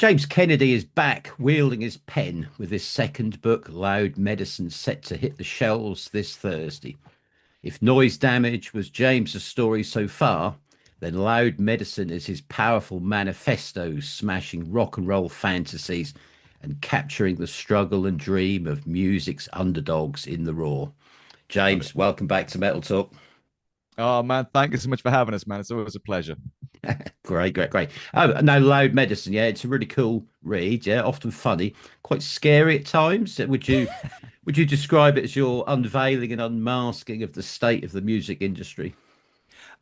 James Kennedy is back wielding his pen with his second book, Loud Medicine, set to hit the shelves this Thursday. If Noise Damage was James's story so far, then Loud Medicine is his powerful manifesto, smashing rock and roll fantasies and capturing the struggle and dream of music's underdogs in the raw. Love it. James, welcome back to Metal Talk. Oh man, thank you so much for having us, man. It's always a pleasure. Great, great, great. Oh, no, Loud Medicine. Yeah, it's a really cool read. Yeah, often funny, quite scary at times. Would you describe it as your unveiling and unmasking of the state of the music industry?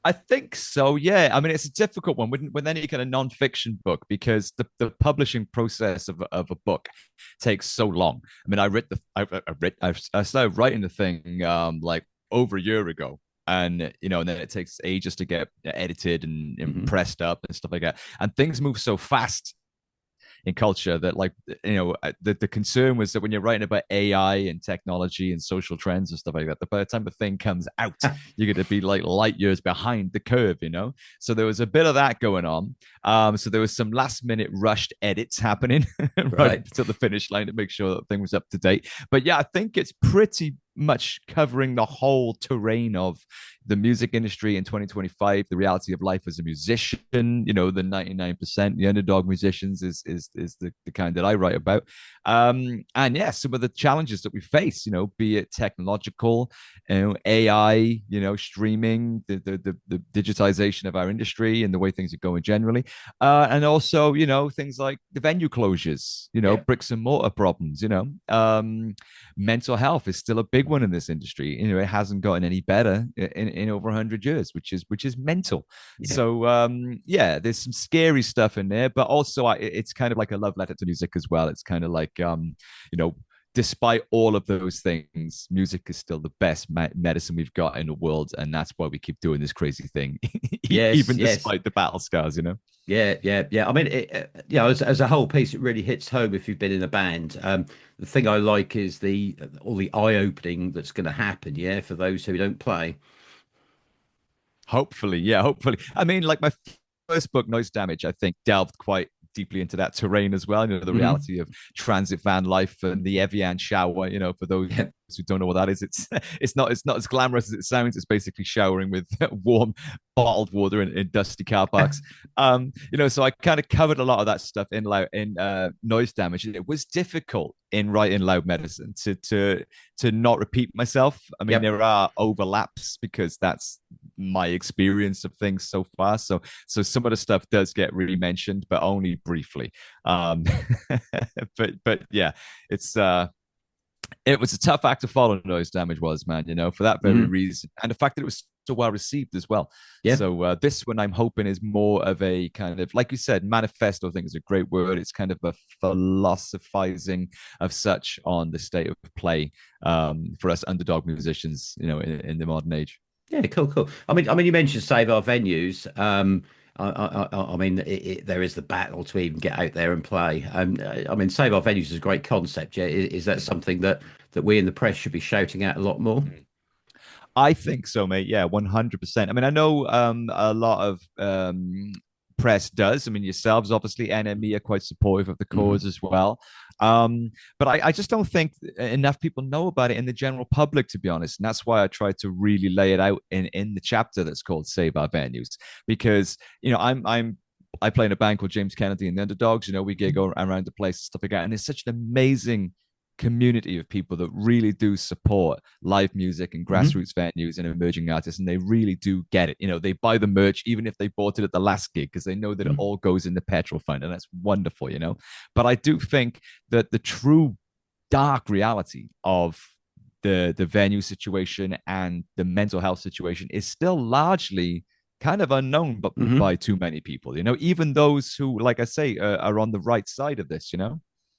I think so. Yeah. I mean, it's a difficult one with any kind of non-fiction book because the publishing process of a book takes so long. I mean, I started writing the thing like over a year ago. And and then it takes ages to get edited and Hmm. pressed up and stuff like that. And things move so fast in culture that the concern was that when you're writing about AI and technology and social trends and stuff like that, by the time the thing comes out, you're going to be like light years behind the curve. So there was a bit of that going on. So there was some last minute rushed edits happening right up Right. to the finish line to make sure that thing was up to date. But yeah, I think it's pretty much covering the whole terrain of the music industry in 2025, the reality of life as a musician, the 99%, the underdog musicians is the kind that I write about. And yeah, some of the challenges that we face, be it technological, AI, streaming, the digitization of our industry and the way things are going generally. And also, things like the venue closures, Yeah. bricks and mortar problems, mental health is still a big one in this industry. It hasn't gotten any better in over 100 years, which is mental. Yeah. So yeah, there's some scary stuff in there, but also it's kind of like a love letter to music as well. It's kind of like you know despite all of those things, music is still the best medicine we've got in the world, and that's why we keep doing this crazy thing, Yes. even Yes. despite the battle scars. Yeah. Yeah. Yeah. I mean, as a whole piece, it really hits home if you've been in a band. The thing I like is the all the eye opening that's going to happen. Yeah, for those who don't play. Hopefully, yeah, hopefully. I mean, like my first book, Noise Damage, I think delved quite deeply into that terrain as well. The Hmm. reality of transit van life and the Evian shower. For those Yeah. who don't know what that is, it's not as glamorous as it sounds. It's basically showering with warm bottled water in dusty car parks. So I kind of covered a lot of that stuff in Noise Damage. It was difficult in writing Loud Medicine to not repeat myself. I mean, Yep. there are overlaps because that's my experience of things so far. So some of the stuff does get really mentioned, but only briefly. Um, but yeah, it's it was a tough act to follow. Noise Damage was, man. For that very Hmm. reason, and the fact that it was so well received as well. Yeah. So this one, I'm hoping, is more of a kind of, like you said, manifesto. I think is a great word. It's kind of a philosophizing of such on the state of play for us underdog musicians, in the modern age. Yeah, cool, cool. I mean, you mentioned save our venues. I mean, there is the battle to even get out there and play. I mean, save our venues is a great concept. Yeah, is that something that we in the press should be shouting out a lot more? I think so, mate. Yeah, 100%. I mean, I know a lot of press does. I mean, yourselves, obviously, NME are quite supportive of the Hmm. cause as well. But I just don't think enough people know about it in the general public, to be honest. And that's why I tried to really lay it out in the chapter that's called Save Our Venues. Because, I play in a band called James Kennedy and the Underdogs. We gig around the place and stuff like that. And it's such an amazing community of people that really do support live music and Hmm. grassroots venues and emerging artists, and they really do get it. They buy the merch even if they bought it at the last gig because they know that it all goes in the petrol fund, and that's wonderful. But I do think that the true dark reality of the venue situation and the mental health situation is still largely kind of unknown but Hmm. by too many people, even those who, like I say, are on the right side of this.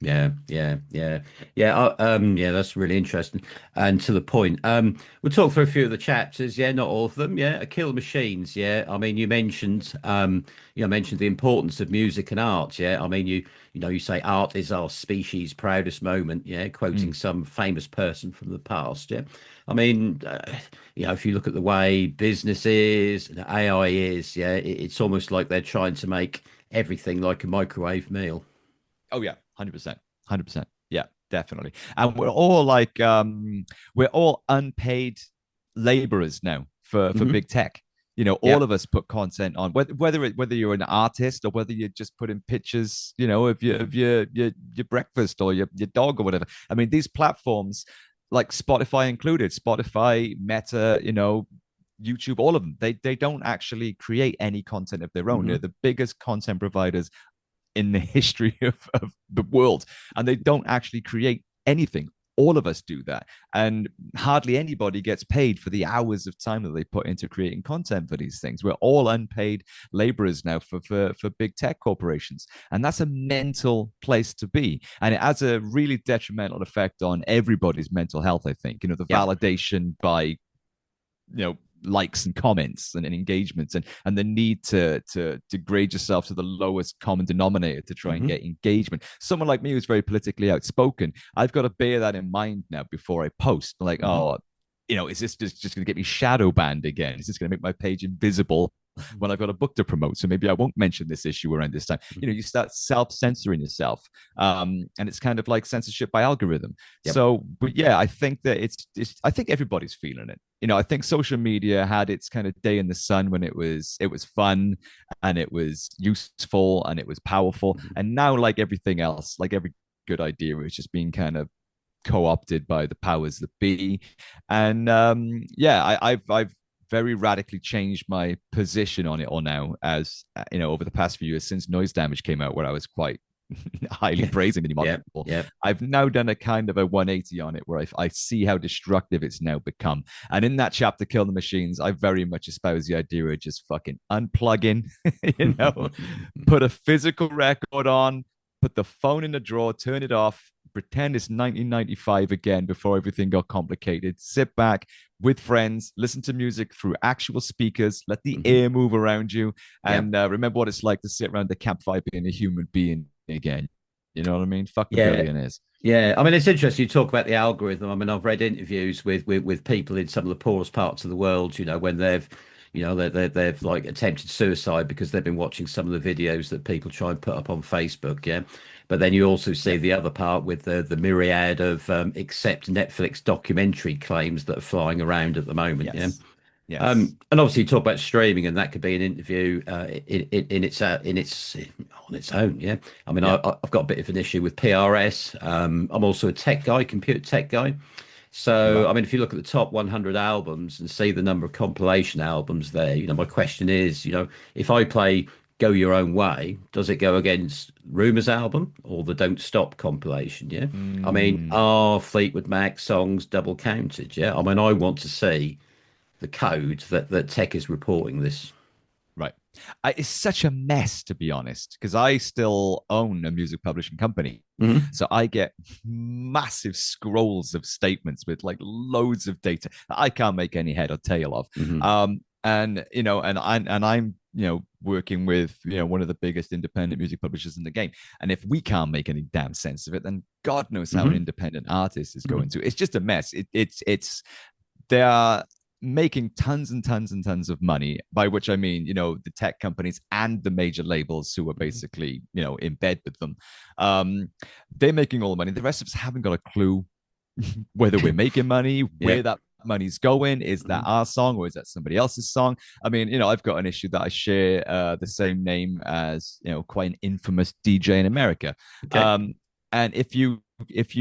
Yeah, yeah, yeah, yeah. Yeah, that's really interesting and to the point. We'll talk through a few of the chapters. Yeah, not all of them. Yeah, kill machines. Yeah, I mean, you mentioned the importance of music and art. Yeah, I mean, you say art is our species' proudest moment. Yeah, quoting Mm. some famous person from the past. Yeah, I mean, if you look at the way business is, and AI is, yeah, it's almost like they're trying to make everything like a microwave meal. Oh yeah, 100%, 100%. Yeah, definitely. And we're all like, we're all unpaid laborers now for Hmm. big tech. You know, all Yeah. of us put content on, whether you're an artist or whether you're just putting pictures, you know, of your breakfast or your dog or whatever. I mean, these platforms, like Spotify included, Spotify, Meta, you know, YouTube, all of them, they don't actually create any content of their own. They're Hmm. the biggest content providers in the history of the world, and they don't actually create anything. All of us do that, and hardly anybody gets paid for the hours of time that they put into creating content for these things. We're all unpaid laborers now for big tech corporations, and that's a mental place to be, and it has a really detrimental effect on everybody's mental health. I think, you know, the Yeah. validation by, you know, likes and comments and engagements, and the need to degrade yourself to the lowest common denominator to try and Hmm. get engagement. Someone like me who's very politically outspoken, I've got to bear that in mind now before I post. Like, Hmm. oh, you know, is this just going to get me shadow banned again? Is this going to make my page invisible when I've got a book to promote? So maybe I won't mention this issue around this time. You know, you start self-censoring yourself, and it's kind of like censorship by algorithm. Yep. So, but yeah, I think that it's I think everybody's feeling it. You know, I think social media had its kind of day in the sun when it was fun and it was useful and it was powerful. Mhm. And now, like everything else, like every good idea, it's just being kind of co-opted by the powers that be. And yeah, I've very radically changed my position on it all now, as you know, over the past few years since Noise Damage came out, where I was quite highly Yeah. praising the modern Yeah. people. Yeah. I've now done a kind of a 180 on it where I see how destructive it's now become. And in that chapter, Kill the Machines, I very much espouse the idea of just fucking unplugging, you know, put a physical record on, put the phone in the drawer, turn it off, pretend it's 1995 again before everything got complicated. Sit back with friends, listen to music through actual speakers, let the Hmm. air move around you, Yeah. and remember what it's like to sit around the campfire being a human being again. You know what I mean? Fuck the Yeah. billionaires. Yeah, I mean it's interesting. You talk about the algorithm. I mean, I've read interviews with people in some of the poorest parts of the world. You know, when they've like attempted suicide because they've been watching some of the videos that people try and put up on Facebook. Yeah, but then you also see Yep. the other part with the myriad of accept Netflix documentary claims that are flying around at the moment. Yeah. Yes. Yes. And obviously, you talk about streaming, and that could be an interview in its on its own. Yeah, I mean, Yep. I've got a bit of an issue with PRS. I'm also a tech guy, computer tech guy. You So, are. I mean, if you look at the top 100 albums and see the number of compilation albums there, my question is, if I play Go Your Own Way, does it go against Rumour's album or the Don't Stop compilation? Yeah, I mean, Mm, are Fleetwood Mac songs double counted? Yeah, I mean, I want to see the code that tech is reporting this. right. It's such a mess, to be honest, because I still own a music publishing company. Hmm. So I get massive scrolls of statements with like loads of data that I can't make any head or tail of. Hmm. And you know, I'm you know working with one of the biggest independent music publishers in the game. And if we can't make any damn sense of it, then God knows how an Hmm. independent artist is going Hmm. to. It's just a mess. It's they are making tons and tons and tons of money, by which I mean, the tech companies and the major labels who are basically, in bed with them. Um, they're making all the money. The rest of us haven't got a clue whether we're making money, Yeah. where that money's going. Is that Hmm. our song or is that somebody else's song? I mean, I've got an issue that I share the same name as, quite an infamous DJ in America. Okay. Um, and if you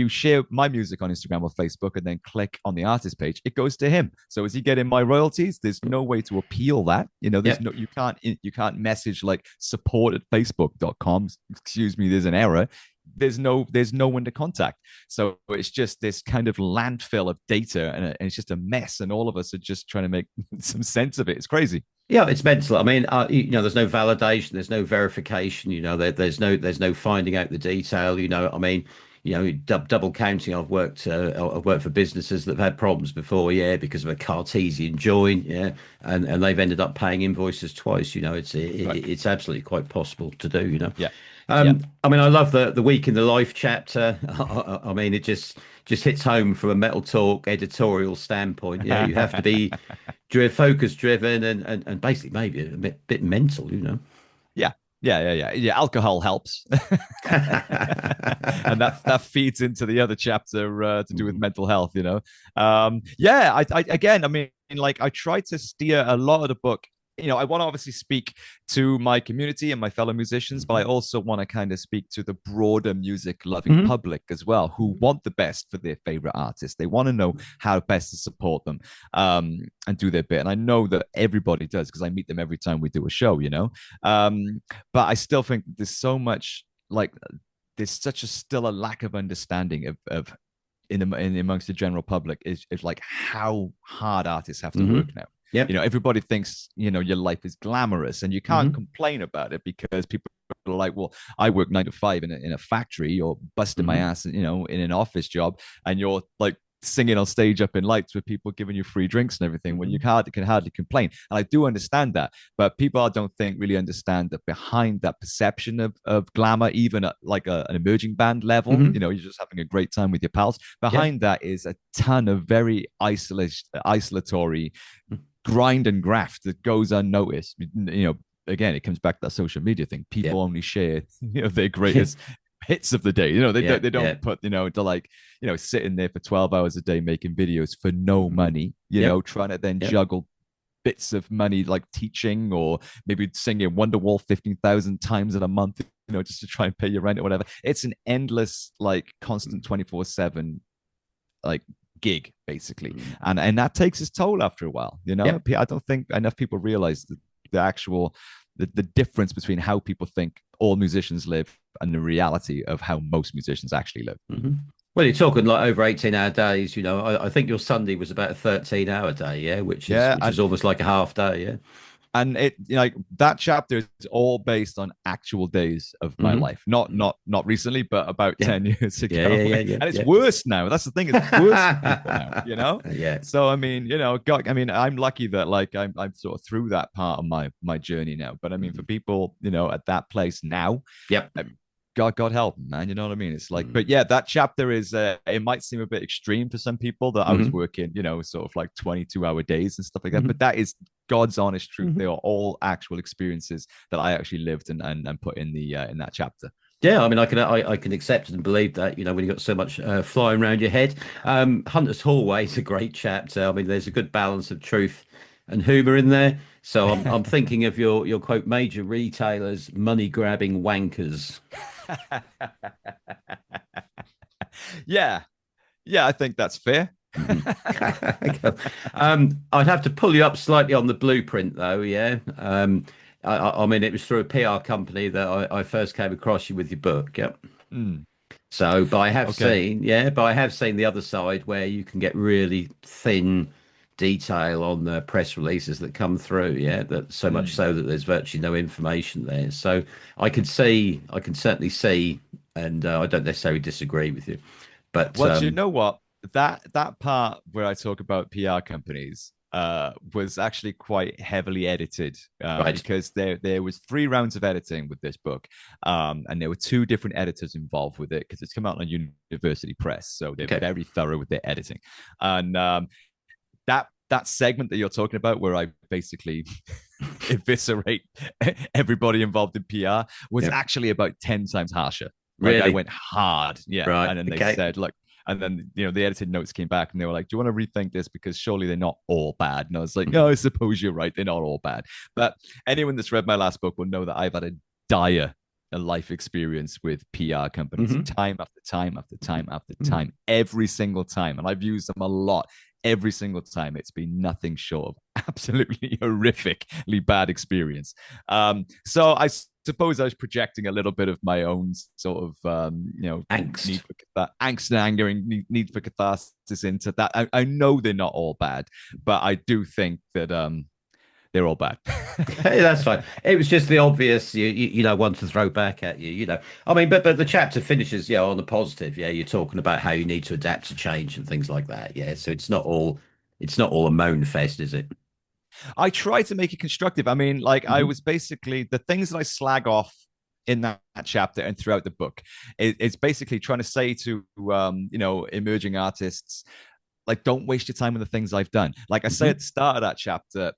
share my music on Instagram or Facebook and then click on the artist page, it goes to him. So is he getting my royalties? There's no way to appeal that. Yeah. There's no you can't message like support at facebook.com. Excuse me, there's an error. There's no one to contact. So it's just this kind of landfill of data, and it's just a mess. And all of us are just trying to make some sense of it. It's crazy. Yeah, it's mental. I mean, there's no validation, there's no verification. There's no finding out the detail. I mean, double counting. I've worked for businesses that have had problems before. Yeah, because of a Cartesian join. Yeah, and they've ended up paying invoices twice. Right. It's absolutely quite possible to do. Yeah. Yeah. I mean, I love the week in the life chapter. I mean, it just hits home from a Metal Talk editorial standpoint. Yeah, you have to be focus driven and basically maybe a bit mental. Yeah. Yeah. Alcohol helps, and that feeds into the other chapter to do with Mhm. mental health. Yeah. Again, I mean, like I try to steer a lot of the book. I want to obviously speak to my community and my fellow musicians, but I Mhm. also want to kind of speak to the broader music loving Mhm. public as well, who want the best for their favorite artists. They want to know how best to support them and do their bit. And I know that everybody does because I meet them every time we do a show. But I still think there's so much like there's such a still a lack of understanding of in amongst the general public is like how hard artists have to work Mhm. now. Yep. Everybody thinks your life is glamorous, and you can't Mhm. complain about it because people are like, well, I work 9 to 5 in a factory or busting my Mhm. ass, in an office job, and you're like singing on stage up in lights with people giving you free drinks and everything. Well, Mhm. can hardly complain, and I do understand that, but people I don't think really understand that behind that perception of glamour, even at like an emerging band level, Mhm. you're just having a great time with your pals. Yep. Behind that is a ton of very isolatory grind and graft that goes unnoticed. Again, it comes back to that social media thing. People Yep. only share, their greatest hits of the day. Yeah. They don't Yeah. put, to like, sitting there for 12 hours a day making videos for no Mhm. money, Yep. trying to then Yep. juggle bits of money like teaching or maybe singing Wonderwall 15,000 times in a month, just to try and pay your rent or whatever. It's an endless, like constant 24/7 like gig basically, Mhm. and that takes its toll after a while. Yep. I don't think enough people realize the actual the difference between how people think all musicians live and the reality of how most musicians actually live. Mhm. Well, you're talking like over 18-hour days, I think your Sunday was about a 13-hour day, yeah, which is Yeah, which is and almost like a half day, yeah. it like that chapter is all based on actual days of my Hmm. life, not recently, but about Yeah. 10 years Yeah, ago. yeah, yeah, yeah, And it's yeah. worse now. That's the thing, it's worse for people now. Yeah. So I mean, God, I mean, I'm lucky that like I'm sort of through that part of my journey now. But I mean, for Mhm. people at that place now, Yep. God help them, man. You know what I mean? It's like, but Mm. yeah, that chapter is it might seem a bit extreme for some people that I was Hmm. working, sort of like 22-hour days and stuff like that. But Hmm. that is God's honest truth. They Hmm. are all actual experiences that I actually lived and put in that chapter. Yeah, I mean, I can accept it and believe that, when you've got so much flying around your head. Hunter's Hallway is a great chapter. I mean, there's a good balance of truth and humor in there. So I'm thinking of your quote, major retailers, money grabbing wankers. Yeah, yeah, I think that's fair. Mhm. I'd have to pull you up slightly on the blueprint, though. Yeah. I mean, it was through a PR company that I first came across you with your book. Yep. Mm, So, okay. but I have seen the other side where you can get really thin detail on the press releases that come through. Yeah. That so much Mm. so that there's virtually no information there. So I can certainly see, and I don't necessarily disagree with you, but Well, do you know what? That part where I talk about PR companies was actually quite heavily edited right. because there was 3 rounds of editing with this book, and there were 2 different editors involved with it because it's come out on University Press, so they're Okay. very thorough with their editing. And that segment that you're talking about, where I basically eviscerate everybody involved in PR, was Yeah. actually about 10 times harsher. Like I Really? went hard, yeah. Right. And then they Okay. said, look, and then the edited notes came back and they were like, "Do you want to rethink this because surely they're not all bad?" And I was like, "No, I suppose you're right. They're not all bad." But anyone that's read my last book will know that I've had a dire life experience with PR companies, Hmm. time after time after time after Hmm. time, every single time, and I've used them a lot. Every single time, it's been nothing short of absolutely horrifically bad experience. So I suppose I was projecting a little bit of my own sort of Angst. need for angst and anger and need for catharsis into that. I know they're not all bad, but I do think that they're all bad. Hey, that's fine. It was just the obvious, one to throw back at you. I mean, but the chapter finishes, yeah, on the positive. Yeah, you're talking about how you need to adapt to change and things like that. Yeah, so it's not all a moan fest, is it? I try to make it constructive. I mean, like I Hmm. was basically the things that I slag off in that chapter and throughout the book. It's basically trying to say to emerging artists, like, don't waste your time on the things I've done. Like I say Hmm. at the start of that chapter,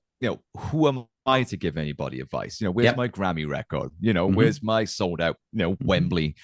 who am I to give anybody advice? Where's Yep. my Grammy record? Hmm. Where's my sold out, Hmm. Wembley,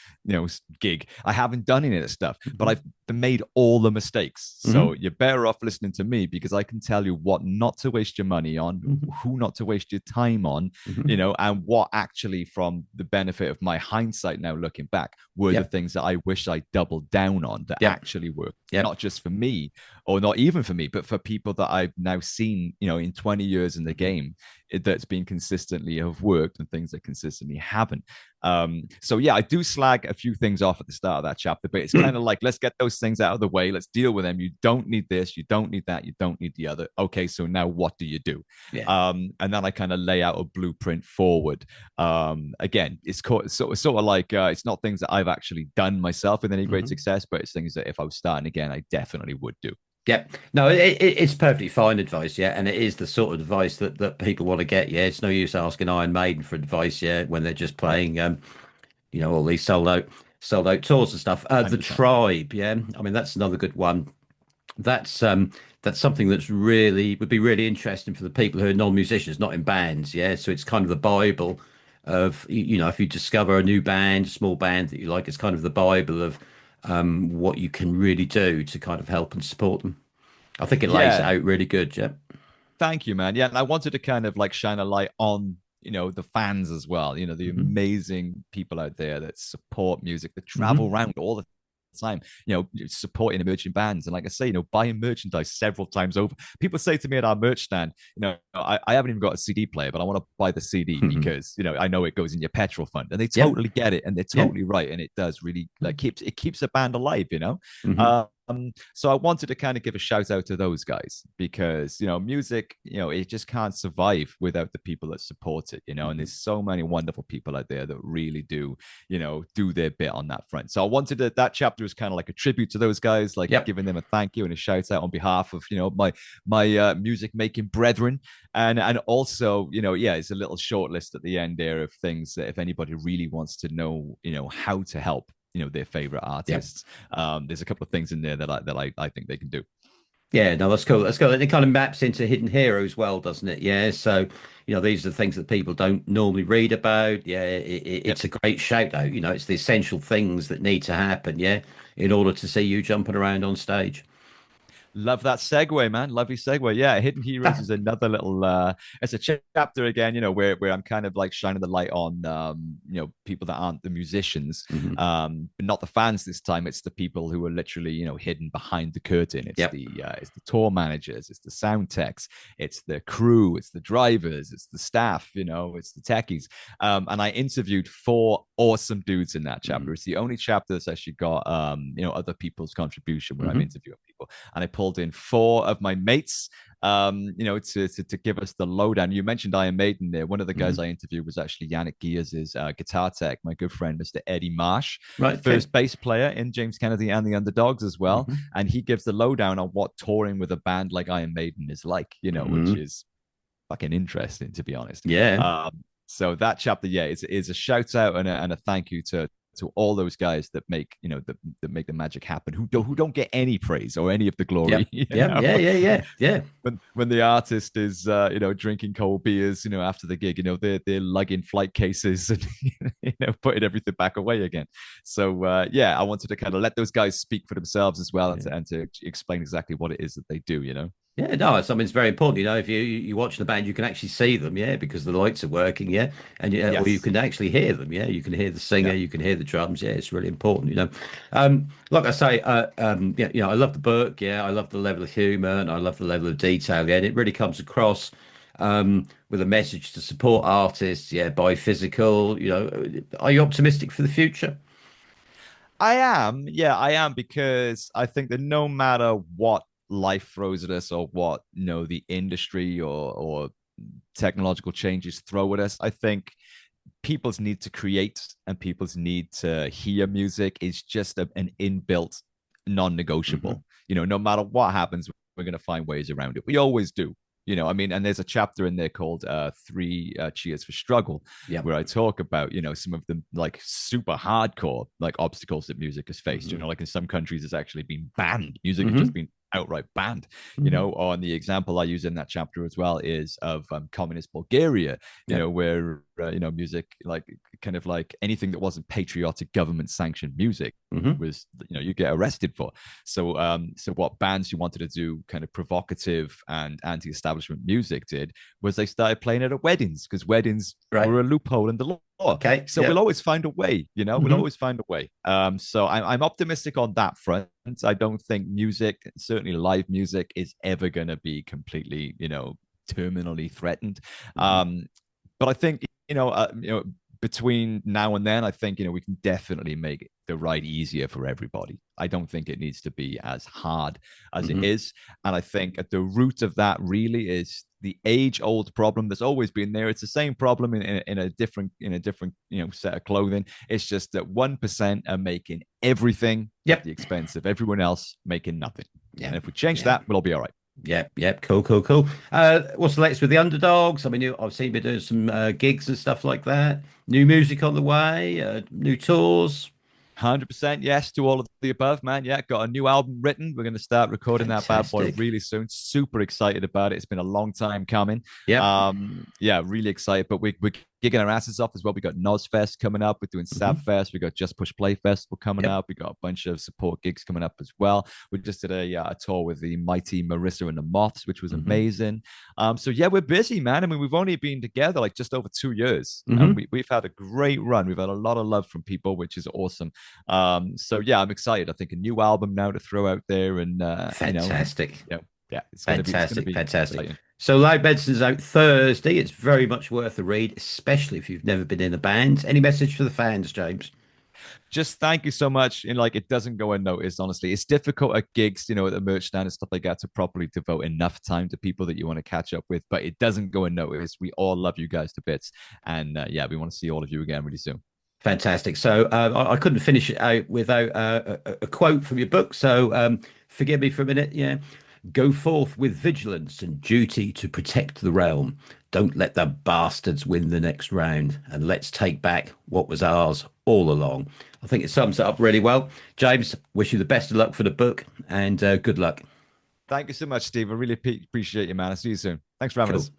gig? I haven't done any of this stuff, but Hmm. I've made all the mistakes. So Hmm. you're better off listening to me because I can tell you what not to waste your money on, Hmm. who not to waste your time on, Hmm. and what actually, from the benefit of my hindsight now looking back, were the Yep. things that I wish I doubled down on that Yep. actually worked. Yep. Not just for me, or not even for me, but for people that I've now seen, in 20 years in the Hmm. game, that's been consistently have worked and things that consistently haven't. So yeah, I do slag a few things off at the start of that chapter, but it's kind of like, let's get those things out of the way. Let's deal with them. You don't need this. You don't need that. You don't need the other. Okay, so now what do you do? Yeah. And then I kind of lay out a blueprint forward. Again, it's sort of like it's not things that I've actually done myself with any great Hmm. success, but it's things that if I was starting again, I definitely would do. Yep. No, it's perfectly fine advice, yeah, and it is the sort of advice that people want to get. Yeah, it's no use asking Iron Maiden for advice, yeah, when they're just Right. playing, all these sold out tours and stuff. The 100%. Tribe, yeah, I mean that's another good one. That's something that's really would be really interesting for the people who are non-musicians, not in bands, yeah. So it's kind of the Bible of if you discover a new band, a small band that you like, it's kind of the Bible of what you can really do to kind of help and support them. I think it lays it Yeah. out really good, yeah. Thank you, man. Yeah, and I wanted to kind of like shine a light on the fans as well. The Hmm. amazing people out there that support music, that travel Hmm. around all the time, supporting emerging bands. And like I say, buying merchandise several times over. People say to me at our merch stand, I haven't even got a CD player, but I want to buy the CD Hmm. because I know it goes in your petrol fund, and they Yep. totally get it, and they're Yep. totally right, and it does really like keeps a band alive. Hmm. So I wanted to kind of give a shout out to those guys because music, it just can't survive without the people that support it, and Hmm. there's so many wonderful people out there that really do their bit on that front. So I wanted that chapter was kind of like a tribute to those guys, like Yep. giving them a thank you and a shout out on behalf of my music making brethren, and also yeah, it's a little short list at the end there of things that if anybody really wants to know how to help their favorite Yep. artists. There's a couple of things in there that I think they can do. Yeah, no, that's cool. That's cool. And it kind of maps into Hidden Hero as well, doesn't it? Yeah. So, these are the things that people don't normally read about. Yeah, Yep. it's a great shout out. It's the essential things that need to happen. Yeah, in order to see you jumping around on stage. Love that segue, man. Lovely segue. Yeah, Hidden Heroes is another little it's a chapter again, where I'm kind of like shining the light on people that aren't the musicians, Hmm. but not the fans this time. It's the people who are literally, hidden behind the curtain. Yep. It's the tour managers, it's the sound techs, it's the crew, it's the drivers, it's the staff, it's the techies. And I interviewed four awesome dudes in that chapter. Hmm. It's the only chapter that's actually got other people's contribution where I'm Hmm. interviewing people, and I pulled in four of my mates, to give us the lowdown. You mentioned Iron Maiden there. One of the guys Hmm. I interviewed was actually Yannick Gears' guitar tech, my good friend, Mr. Eddie Marsh, Right. Okay. first bass player in James Kennedy and the Underdogs as well. Hmm. And he gives the lowdown on what touring with a band like Iron Maiden is like, which Hmm. is fucking interesting, to be honest. Yeah. So that chapter, yeah, is a shout out and a thank you to all those guys that make that make the magic happen, who don't get any praise or any of the glory. Yep. Yep. Yeah. Yeah. Yeah. Yeah. When the artist is drinking cold beers after the gig, they're lugging flight cases and putting everything back away again. So yeah, I wanted to kind of let those guys speak for themselves as well, Yeah. and to explain exactly what it is that they do. Yeah, no, it's something that's very important. If you watch the band, you can actually see them, yeah, because the lights are working, yeah, and or you Yes. can actually hear them, yeah. You can hear the singer, Yeah. you can hear the drums, yeah. It's really important. Like I say, yeah, I love the book, yeah. I love the level of humor and I love the level of detail, yeah. And it really comes across with a message to support artists, yeah, by physical. Are you optimistic for the future? I am. Yeah, I am, because I think that no matter what life throws at us, or what the industry or technological changes throw at us, I think people's need to create and people's need to hear music is just an inbuilt Hmm. non-negotiable. No matter what happens, we're going to find ways around it. We always do. I mean, and there's a chapter in there called Three Cheers for Struggle, Yep. where I talk about, some of the like super hardcore like obstacles that music has faced. Hmm. Like in some countries, it's actually been banned. Music has just Hmm. been outright banned. Hmm. On the example I use in that chapter as well is of communist Bulgaria, Yep. where music, like kind of like anything that wasn't patriotic government sanctioned music Hmm. was, you get arrested for. So what bands who wanted to do kind of provocative and anti-establishment music did was they started playing it at weddings, because weddings Right. were a loophole in the law. Okay. So we'll Yep. always find a way, we'll Hmm. always find a way. So I'm optimistic on that front. I don't think music, certainly live music, is ever going to be completely, terminally threatened. Hmm. But I think, between now and then, I think, we can definitely make the ride easier for everybody. I don't think it needs to be as hard as it Hmm. is. And I think at the root of that really is the age-old problem that's always been there. It's the same problem in a different set of clothing. It's just that 1% are making everything at Yep. the expense of everyone else making nothing. And Yep. if we change Yep. that, we'll all be all right. Yep. Yep. Cool. Cool. Cool. What's the latest with the Underdogs? I mean, I've seen you been doing some gigs and stuff like that. New music on the way. New tours. 100% yes to all of the above, man. Yeah, got a new album written. We're going to start recording that bad boy Fantastic. really soon. Super excited about it. It's been a long time coming. Yep. Yeah, really excited. But we're gigging our asses off as well. We got Nozfest coming up. We're doing Hmm. Savfest. We got Just Push Play Festival coming Yep. up. We got a bunch of support gigs coming up as well. We just did a tour with the mighty Marissa and the Moths, which was Hmm. amazing. So yeah, we're busy, man. I mean, we've only been together like just over 2 years, and Hmm. we've had a great run. We've had a lot of love from people, which is awesome. So yeah, I'm excited. I think a new album now to throw out there, and Fantastic. yeah, it's gonna Fantastic. be Fantastic. exciting. So, Loud Medicine's out Thursday. It's very much worth a read, especially if you've never been in a band. Any message for the fans, James? Just thank you so much. And like, it doesn't go unnoticed. Honestly, it's difficult at gigs, at the merch stand and stuff like that, to properly devote enough time to people that you want to catch up with. But it doesn't go unnoticed. We all love you guys to bits, and yeah, we want to see all of you again really soon. Fantastic. So I couldn't finish it out without a quote from your book. So forgive me for a minute. Yeah. Go forth with vigilance and duty to protect the realm. Don't let the bastards win the next round. And let's take back what was ours all along. I think it sums it up really well. James, wish you the best of luck for the book and good luck. Thank you so much, Steve. I really appreciate you, man. I'll see you soon. Thanks for having Cool. us.